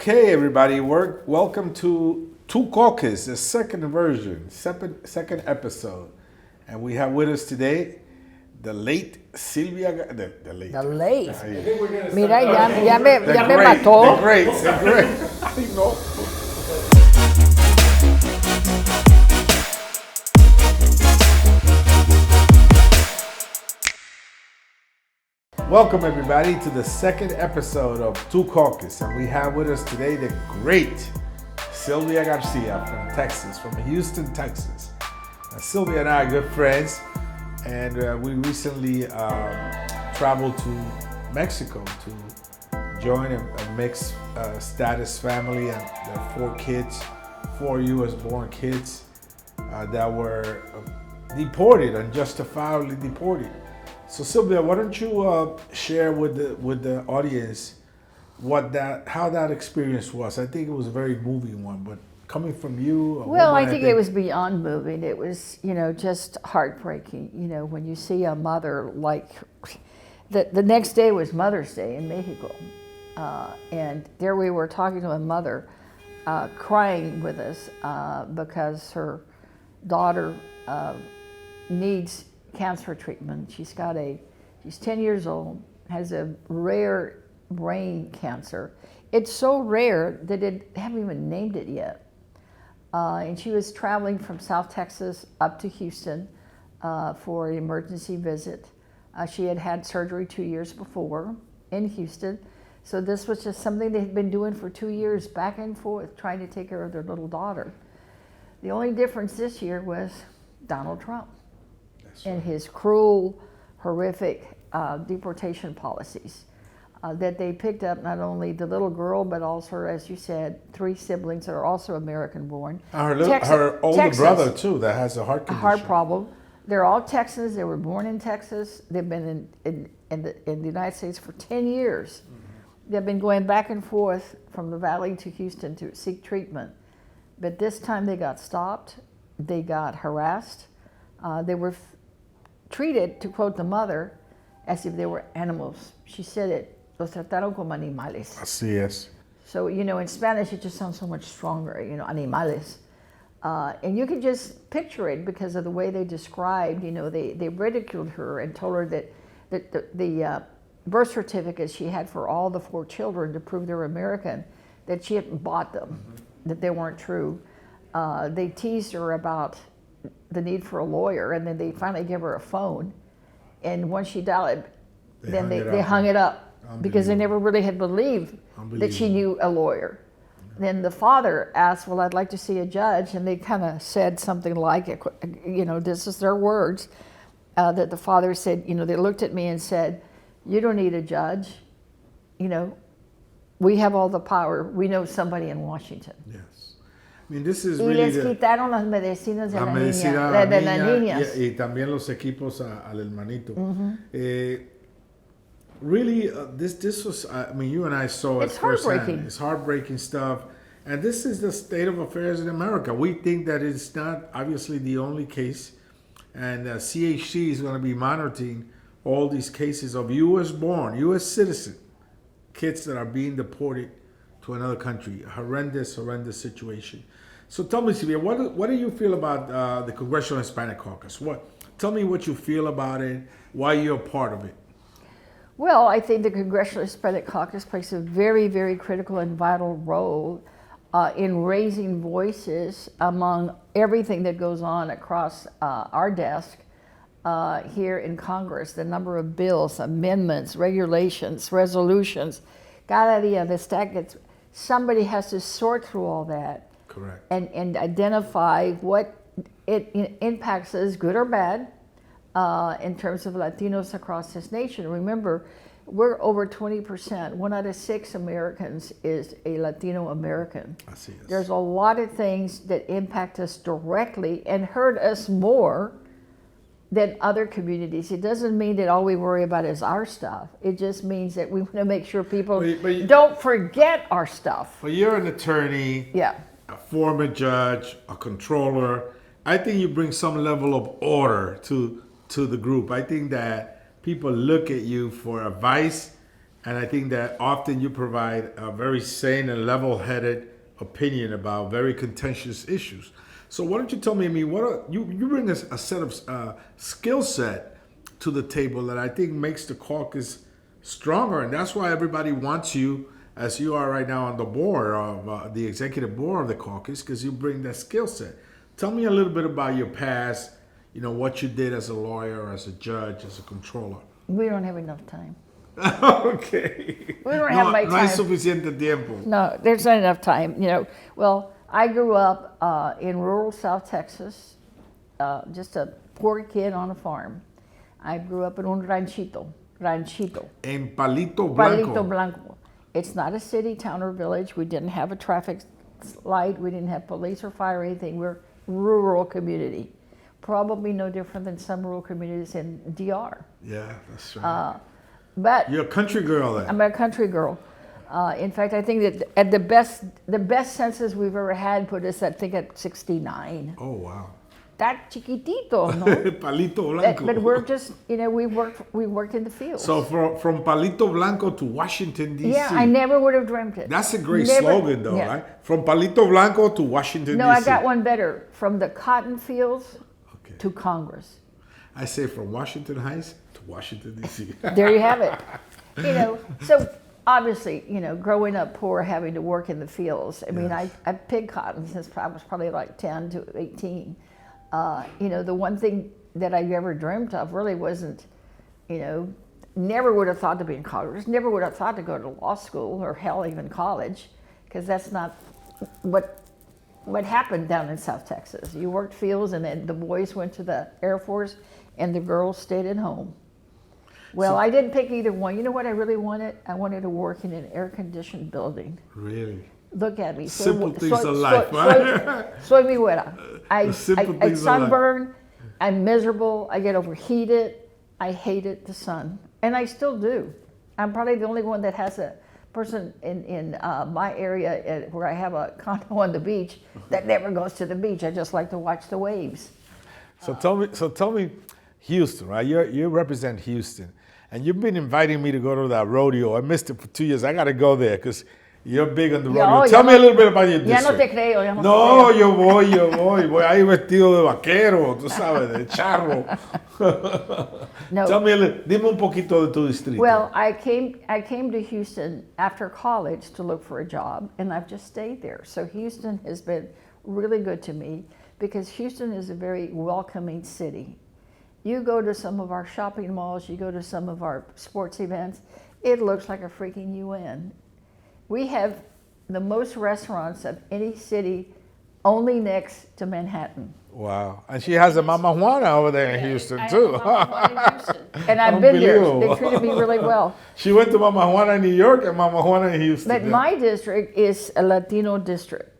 Okay, everybody, welcome to Two Caucus, the second version, second episode. And we have with us today the late Silvia, the late. The late. Ahí. Mira, ya me The mató. great. Ay, no. Welcome, everybody, to the second episode of Two Caucus. And we have with us today the great Silvia Garcia from Texas, from Houston, Texas. Silvia and I are good friends, and we recently traveled to Mexico to join a mixed status family, and there are four U.S.-born kids that were deported, unjustifiably deported. So Silvia, why don't you share with the audience how that experience was? I think it was a very moving one, but coming from you. Well, I think it was beyond moving. It was, just heartbreaking. When you see a mother like the next day was Mother's Day in Mexico, and there we were talking to a mother, crying with us because her daughter needs cancer treatment. She's 10 years old, has a rare brain cancer. It's so rare that they haven't even named it yet. And she was traveling from South Texas up to Houston for an emergency visit. She had surgery 2 years before in Houston. So this was just something they had been doing for 2 years, back and forth, trying to take care of their little daughter. The only difference this year was Donald Trump and his cruel, horrific deportation policies that they picked up not only the little girl, but also, as you said, 3 siblings that are also American-born. Her older brother, too, that has a heart condition. A heart problem. They're all Texans. They were born in Texas. They've been in the United States for 10 years. Mm-hmm. They've been going back and forth from the Valley to Houston to seek treatment. But this time they got stopped. They got harassed. They were treated, to quote the mother, as if they were animals. She said it, los trataron como animales. Así es. So, in Spanish it just sounds so much stronger, animales. And you can just picture it because of the way they described, they ridiculed her and told her that the birth certificates she had for all the 4 children to prove they're American, that she had bought them, that they weren't true. They teased her about the need for a lawyer, and then they finally gave her a phone, and once she dialed, they hung it up because they never really had believed that she knew a lawyer. Then the father asked, well, I'd like to see a judge, and they kind of said something like, this is their words, that the father said, they looked at me and said, you don't need a judge, we have all the power, we know somebody in Washington. Yes. I mean, this is y really les quitaron las medicinas de la niña. Y también los equipos al hermanito. Mm-hmm. Really, this was, you and I saw it firsthand. It's heartbreaking stuff. And this is the state of affairs in America. We think that it's not obviously the only case. And CHC is going to be monitoring all these cases of U.S.-born, U.S. citizen kids that are being deported to another country. Horrendous situation. So tell me, Silvia, what do you feel about the Congressional Hispanic Caucus? Tell me what you feel about it, why you're a part of it. Well, I think the Congressional Hispanic Caucus plays a very, very critical and vital role in raising voices among everything that goes on across our desk here in Congress. The number of bills, amendments, regulations, resolutions. Cada día the stack gets, somebody has to sort through all that. Correct. And identify what it impacts us, good or bad, in terms of Latinos across this nation. Remember, we're over 20%. 1 out of 6 Americans is a Latino American. There's a lot of things that impact us directly and hurt us more than other communities. It doesn't mean that all we worry about is our stuff. It just means that we want to make sure people don't forget our stuff. But you're an attorney, a former judge, a controller. I think you bring some level of order to the group. I think that people look at you for advice And I think that often you provide a very sane and level-headed opinion about very contentious issues. So why don't you tell me, you bring a set of skill set to the table that I think makes the caucus stronger, and that's why everybody wants you, as you are right now on the board of the executive board of the caucus, because you bring that skill set. Tell me a little bit about your past, what you did as a lawyer, as a judge, as a controller. We don't have enough time. Okay. We don't have my time. No hay suficiente tiempo. No, there's not enough time. Well, I grew up in rural South Texas, just a poor kid on a farm. I grew up in un ranchito. En Palito Blanco. Palito Blanco. It's not a city, town, or village. We didn't have a traffic light. We didn't have police or fire or anything. We're rural community. Probably no different than some rural communities in DR. Yeah, that's right. But you're a country girl then. I'm a country girl. In fact, I think that at the best census we've ever had put us, I think, at 69. Oh, wow. That chiquitito, no? Palito Blanco. But we're just, we worked in the field. So from Palito Blanco to Washington, D.C. Yeah, I never would have dreamt it. That's a great slogan, though, right? From Palito Blanco to Washington, No, D.C. I got one better. From the cotton fields to Congress. I say from Washington Heights to Washington, D.C. There you have it. So obviously, growing up poor, having to work in the fields. I mean, I picked cotton since I was probably like 10 to 18. The one thing that I ever dreamt of really wasn't, never would have thought to be in Congress, never would have thought to go to law school or hell, even college, because that's not what happened down in South Texas. You worked fields, and then the boys went to the Air Force and the girls stayed at home. Well, I didn't pick either one. You know what I really wanted? I wanted to work in an air-conditioned building. Really? Look at me. Simple things of life, right? Soy mi güera. I sunburn. I'm miserable. I get overheated. I hated the sun. And I still do. I'm probably the only one that has a person in my area where I have a condo on the beach that never goes to the beach. I just like to watch the waves. So tell me, Houston, right? You represent Houston, and you've been inviting me to go to that rodeo. I missed it for 2 years. I got to go there because you're big on the rodeo. Tell me a little bit about your district. Ya no te creo, No, yo voy ahí vestido de vaquero, tú sabes, de charro. No. Dime un poquito de tu distrito. Well, I came to Houston after college to look for a job, and I've just stayed there. So Houston has been really good to me because Houston is a very welcoming city. You go to some of our shopping malls, you go to some of our sports events, it looks like a freaking UN. We have the most restaurants of any city only next to Manhattan. Wow. And she has a Mama Juana over there in Houston, too. And I've been there. They treated me really well. She went to Mama Juana in New York and Mama Juana in Houston. But my district is a Latino district.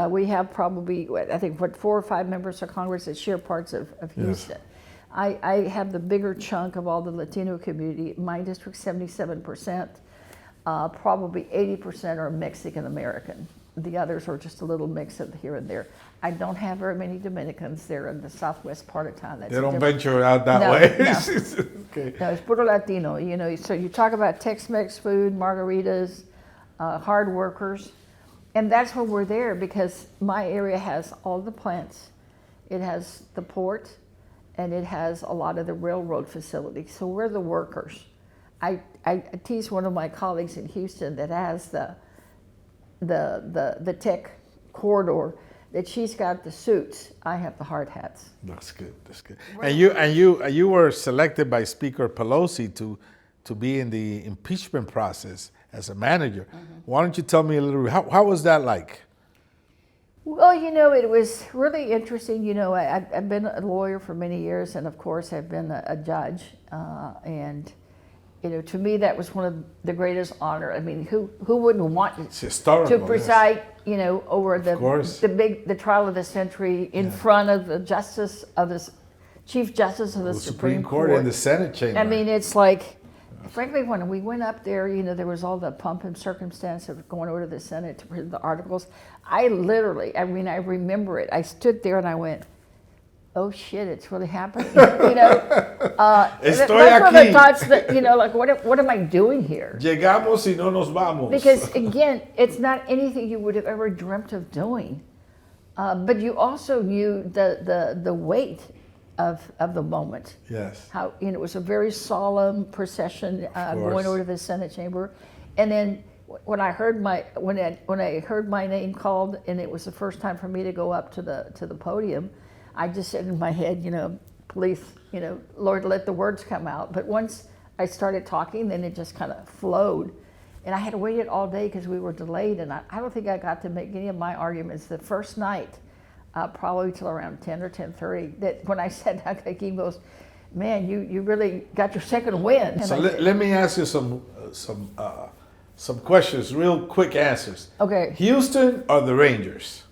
We have probably, I think, 4 or 5 members of Congress that share parts of Houston. Yes. I have the bigger chunk of all the Latino community. My district, 77%. Probably 80% are Mexican American. The others are just a little mix of here and there. I don't have very many Dominicans there in the southwest part of town. They don't venture out that way. No. Okay. No, it's puro Latino. So you talk about Tex-Mex food, margaritas, hard workers, and that's why we're there because my area has all the plants. It has the port, and it has a lot of the railroad facilities. So we're the workers. I tease one of my colleagues in Houston that has the tech corridor that she's got the suits. I have the hard hats. That's good. That's good. And you were selected by Speaker Pelosi to be in the impeachment process as a manager. Mm-hmm. Why don't you tell me a little? How was that like? Well, it was really interesting. I've been a lawyer for many years, and of course, I've been a judge, and. To me, that was one of the greatest honor. I mean, who wouldn't want to preside, yes. Over the trial of the century in front of the Chief Justice of the Supreme Court in the Senate chamber. I mean, it's like, frankly, when we went up there, there was all the pomp and circumstance of going over to the Senate to read the articles. I remember it. I stood there and I went, oh shit, it's really happening. You know, Estoy that's one of aquí. the thoughts that, you know, like what am I doing here? Llegamos y no nos vamos. Because again, it's not anything you would have ever dreamt of doing. But you also knew the weight of the moment. Yes. How, you know, it was a very solemn procession going over to the Senate chamber, and then when I heard my name called, and it was the first time for me to go up to the podium, I just said in my head, you know, please, you know, Lord, let the words come out. But once I started talking, then it just kind of flowed. And I had waited all day because we were delayed, and I don't think I got to make any of my arguments the first night, probably till around 10 or 10:30. That when I said that, Hakeem goes, man, you really got your second win. And So let me ask you some questions, real quick answers. Okay. Houston or the Rangers?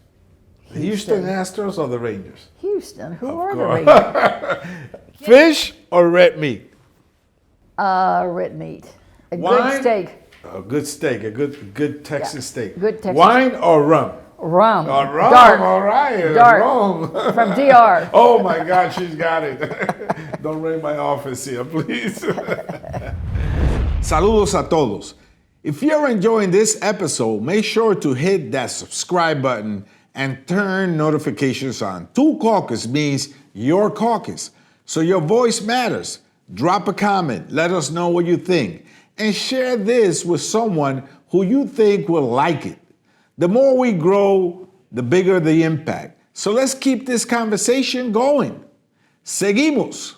The Houston Astros or the Rangers? Houston. Who are the Rangers? Fish or red meat? Red meat. A good steak. A good steak, a good Texas steak. Good Texas. Wine or rum? Rum. Rum. Dark. All right. Dark. Rum. From DR. Oh my God, she's got it. Don't raid my office here, please. Saludos a todos. If you're enjoying this episode, make sure to hit that subscribe button and turn notifications on. Two Caucus means your caucus, so your voice matters. Drop a comment, let us know what you think, and share this with someone who you think will like it. The more we grow, the bigger the impact. So let's keep this conversation going. Seguimos.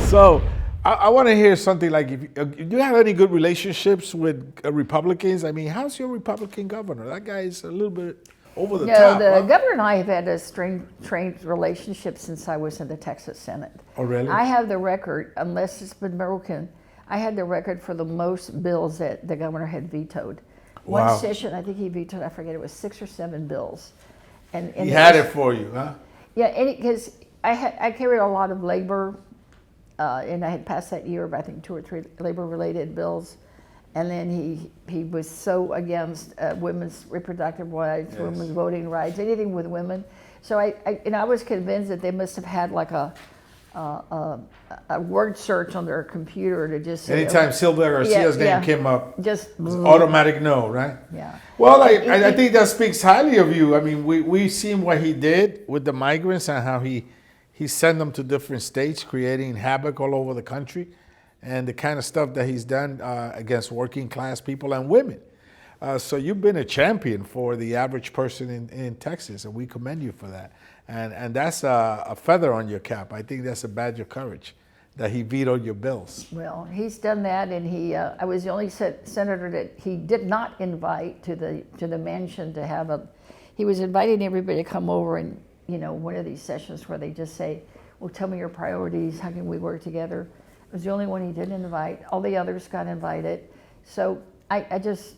So I want to hear something like, if you have any good relationships with Republicans? I mean, how's your Republican governor? That guy is a little bit over the top. The governor and I have had a strained relationship since I was in the Texas Senate. Oh, really? I have the record, unless it's been broken, I had the record for the most bills that the governor had vetoed. Wow. One session, I think he vetoed, I forget, it was 6 or 7 bills. And he had it for you, huh? Yeah, because I carried a lot of labor, and I had passed that year, I think 2 or 3 labor-related bills. And then he was so against women's reproductive rights, yes, women's voting rights, anything with women. So I was convinced that they must have had like a word search on their computer to just say, anytime Sylvia Garcia's name came up, just automatic no, right? Yeah. Well, I think that speaks highly of you. I mean, we've seen what he did with the migrants and how he sent them to different states, creating havoc all over the country, and the kind of stuff that he's done against working class people and women. So you've been a champion for the average person in Texas, and we commend you for that. And that's a feather on your cap. I think that's a badge of courage that he vetoed your bills. Well, he's done that, and I was the only senator that he did not invite to the mansion to have he was inviting everybody to come over and, you know, one of these sessions where they just say, well, tell me your priorities, how can we work together? It was the only one he didn't invite. All the others got invited. So I just,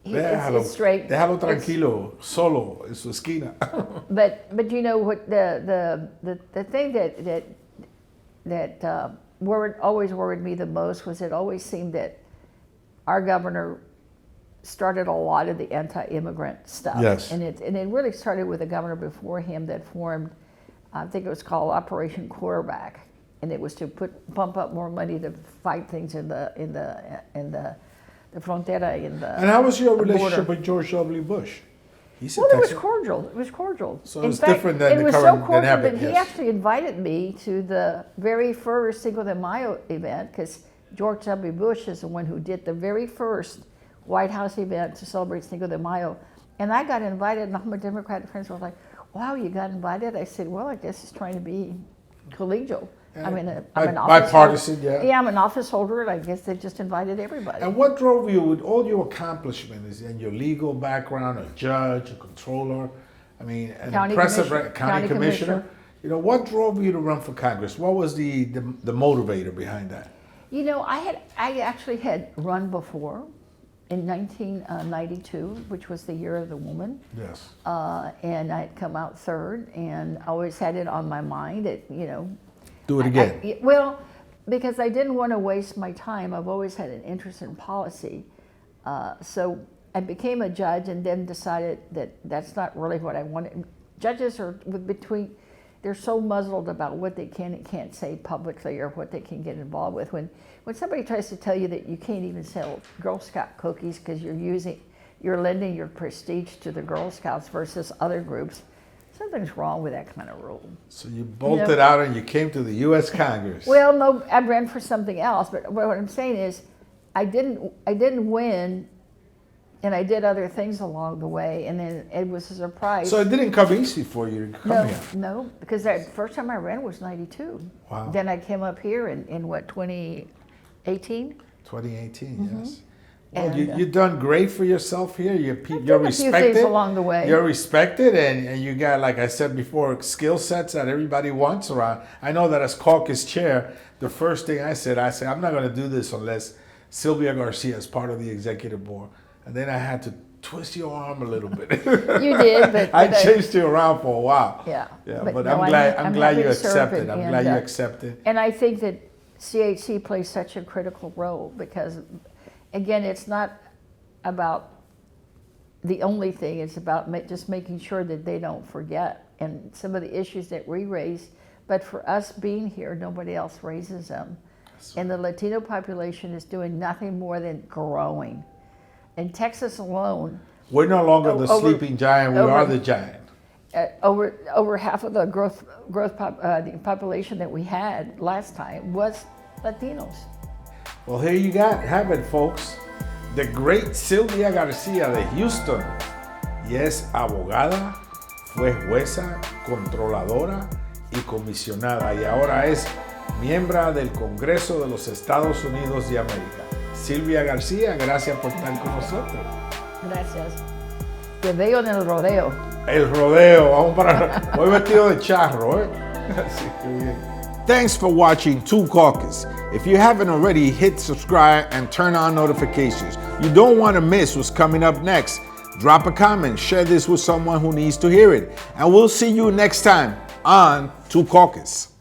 it's straight. Déjalo tranquilo, solo, en su esquina. But you know what, the thing that always worried me the most was it always seemed that our governor started a lot of the anti-immigrant stuff. Yes. And it really started with a governor before him that formed, I think it was called Operation Quarterback. And it was to pump up more money to fight things in the frontera, in the. And how was your relationship border with George W. Bush? Well, it was cordial. It was cordial. So it's different than the current. It was so cordial that he actually invited me to the very first Cinco de Mayo event, because George W. Bush is the one who did the very first White House event to celebrate Cinco de Mayo. And I got invited, and all my Democratic friends were like, wow, you got invited? I said, well, I guess it's trying to be collegial. I'm an office bipartisan, holder. Yeah, I'm an office holder, and I guess they just invited everybody. And what drove you, with all your accomplishments and your legal background, a judge, a controller, I mean, an impressive county commissioner, you know, what drove you to run for Congress? What was the motivator behind that? You know, I actually had run before in 1992, which was the year of the woman. Yes. And I had come out third, and always had it on my mind. Do it again. Well, because I didn't want to waste my time. I've always had an interest in policy. So I became a judge and then decided that that's not really what I wanted. Judges are they're so muzzled about what they can and can't say publicly or what they can get involved with. When somebody tries to tell you that you can't even sell Girl Scout cookies because you're lending your prestige to the Girl Scouts versus other groups, something's wrong with that kind of rule. So you bolted out and you came to the U.S. Congress. Well, no, I ran for something else, but what I'm saying is I didn't win, and I did other things along the way, and then it was a surprise. So it didn't come easy for you to come here? No, because the first time I ran was 92. Wow. Then I came up here in what, 2018? 2018, yes. Well, And, you've done great for yourself here. You're done a few things along the way. You're respected, and you got, like I said before, skill sets that everybody wants around. I know that as caucus chair, the first thing I said, I'm not going to do this unless Sylvia Garcia is part of the executive board. And then I had to twist your arm a little bit. You did, but I chased you around for a while. Yeah. But no, I'm glad happy you to serve accepted. I'm glad you accepted. And I think that CHC plays such a critical role because, again, it's not about the only thing. It's about just making sure that they don't forget and some of the issues that we raise. But for us being here, nobody else raises them. And the Latino population is doing nothing more than growing. In Texas alone, we're no longer the sleeping giant. We are the giant. Over half of the the population that we had last time was Latinos. Well, here you have it, folks. The great Sylvia Garcia de Houston. Y es abogada, fue jueza, controladora y comisionada. Y ahora es miembro del Congreso de los Estados Unidos de América. Sylvia Garcia, gracias por estar con nosotros. Gracias. Te veo en el rodeo. El rodeo, vamos para. Voy vestido de charro, ¿eh? Así que bien. Thanks for watching Two Caucus. If you haven't already, hit subscribe and turn on notifications. You don't want to miss what's coming up next. Drop a comment, share this with someone who needs to hear it. And we'll see you next time on Two Caucus.